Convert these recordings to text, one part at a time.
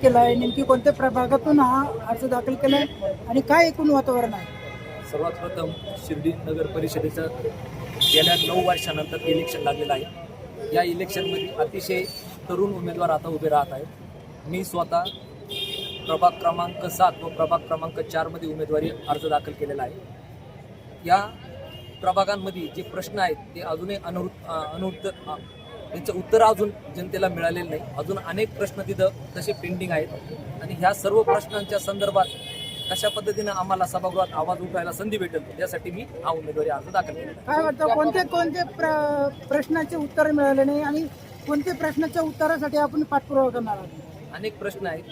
केला आहे, नेमकी कोणत्या प्रभागातून हा अर्ज दाखल केला आहे आणि काय एकूण वातावरण आहे? सर्वात प्रथम शिर्डी नगर परिषदेचं गेल्या 9 वर्षानंतर इलेक्शन लागलेलं आहे. या इलेक्शनमध्ये अतिशय तरुण उमेदवार आता उभे राहत आहेत. मी स्वतः प्रभाग क्रमांक 7 व प्रभाग क्रमांक 4 मध्ये उमेदवारी अर्ज दाखल केलेला आहे. या प्रभागांमध्ये जे प्रश्न आहेत ते अजूनही अनुत्तर त्यांचं उत्तर अजून जनतेला मिळालेलं नाही. अजून अनेक प्रश्न तिथं तसे पेंडिंग आहेत आणि ह्या सर्व प्रश्नांच्या संदर्भात कशा पद्धतीनं आम्हाला सभागृहात आवाज उठवायला संधी भेटेल यासाठी मी हा उमेदवारी अर्ज दाखल केलेला आहे. काय वाटतं कोणते प्रश्नाचे उत्तर मिळाले नाही आणि कोणत्या प्रश्नाच्या उत्तरासाठी आपण पाठपुरावा करणार आहोत? अनेक प्रश्न आहेत.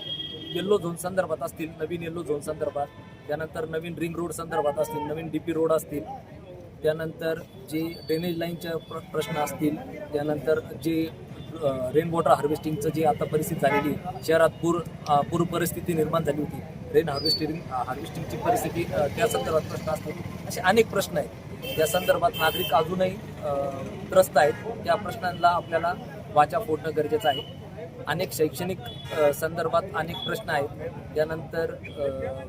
येल्लो झोन संदर्भात असतील, नवीन येल्लो झोन संदर्भात, त्यानंतर नवीन रिंग रोड संदर्भात असतील, नवीन DP रोड असतील, त्यानंतर जे ड्रेनेज लाईनचे प्रश्न असतील, त्यानंतर जे रेन वॉटर हार्वेस्टिंगचं जे आता परिस्थिती झालेली शहरात पूर परिस्थिती निर्माण झाली होती, रेन हार्वेस्टिंगची परिस्थिती त्या संदर्भात प्रश्न असतील. असे अनेक प्रश्न आहेत. त्या संदर्भात नागरिक अजूनही त्रस्त आहेत. त्या प्रश्नांना आपल्याला वाचा फोडणं गरजेचं आहे. अनेक शैक्षणिक संदर्भात अनेक प्रश्न आहेत. त्यानंतर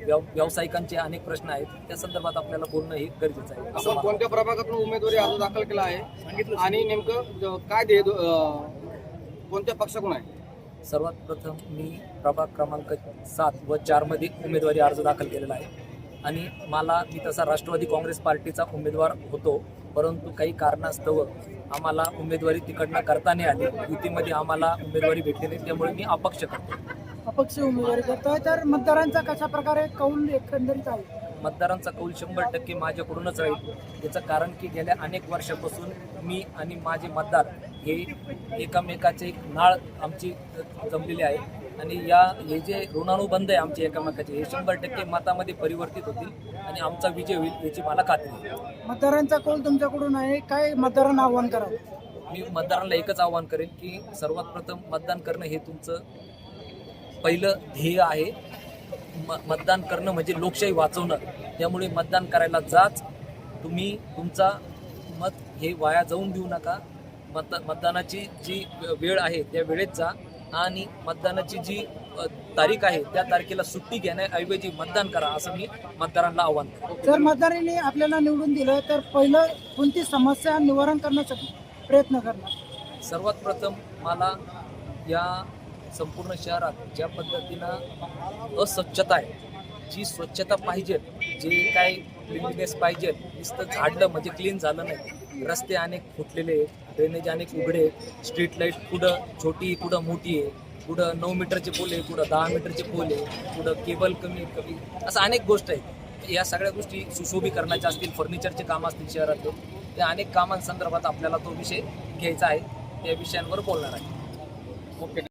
व्यावसायिकांचे अनेक प्रश्न आहेत. त्या संदर्भात आपल्याला बोलणं हे गरजेचं आहे. आपण कोणत्या प्रभागातून उमेदवारी अर्ज दाखल केला आहे आणि नेमकं काय ध्येय कोणत्या पक्षाकडून आहे? सर्वात प्रथम मी प्रभाग क्रमांक 7 व 4 मध्ये उमेदवारी अर्ज दाखल केलेला आहे आणि मी तसा राष्ट्रवादी काँग्रेस पार्टीचा उमेदवार होतो, परंतु काही कारणास्तव आम्हाला उमेदवारी तिकडनं करता नाही आली. युतीमध्ये आम्हाला उमेदवारी भेटली नाही, त्यामुळे मी अपक्ष करतो. अपक्ष उमेदवारी करतोय तर मतदारांचा कशा प्रकारे कौल एकंदरीत आहे? मतदारांचा कौल 100% माझ्याकडूनच राहील. याचं कारण की गेल्या अनेक वर्षापासून मी आणि माझे मतदार हे एकमेकाचे एक नाळ आमची जमलेली आहे आणि हे जे ऋणानुबंध आहे आमचे एकमेकाचे हे 100% मतामध्ये परिवर्तित होतील आणि आमचा विजय होईल याची मला खात्री आहे. मतदारांचा कौल तुमच्याकडून आहे, काय मतदारांना आव्हान कराल? मी मतदारांना एकच आवाहन करेन की सर्वात प्रथम मतदान करणं हे तुमचं पहिलं ध्येय आहे. मतदान करणं म्हणजे लोकशाही वाचवणं. त्यामुळे मतदान करायला जाच. तुम्ही तुमचा मत हे वाया जाऊन देऊ नका. मतदानाची जी वेळ आहे त्या वेळेत जा आणि मतदानाची जी तारीख आहे त्या तारखेला सुट्टी घेण्याऐवजी मतदान करा असं मी मतदारांना आवाहन करतो. जर मतदारांनी आपल्याला निवडून दिलं तर पहिलं कोणती समस्या निवारण करण्यासाठी प्रयत्न करणार? सर्वात प्रथम मला या संपूर्ण शहरात ज्या पद्धतीनं अस्वच्छता आहे, जी स्वच्छता पाहिजे, जे काय क्लिननेस पाहिजे, नुसतं झाडलं म्हणजे क्लीन झालं नाही. रस्ते अनेक फुटलेले आहेत, ड्रेनेज अनेक उघडे आहेत, स्ट्रीट लाईट कुठं छोटी कुठं मोठी आहे, कुठं 9 मीटरचे पोल आहे, कुठं 10 मीटरचे पोल आहे, कुठं केबल कमी असं अनेक गोष्टी आहेत. या सगळ्या गोष्टी सुशोभीकरणाच्या असतील, फर्निचरचे कामं असतील शहरातले, त्या अनेक कामांसंदर्भात आपल्याला तो विषय घ्यायचा आहे. त्या विषयांवर बोलणार आहे. ओके.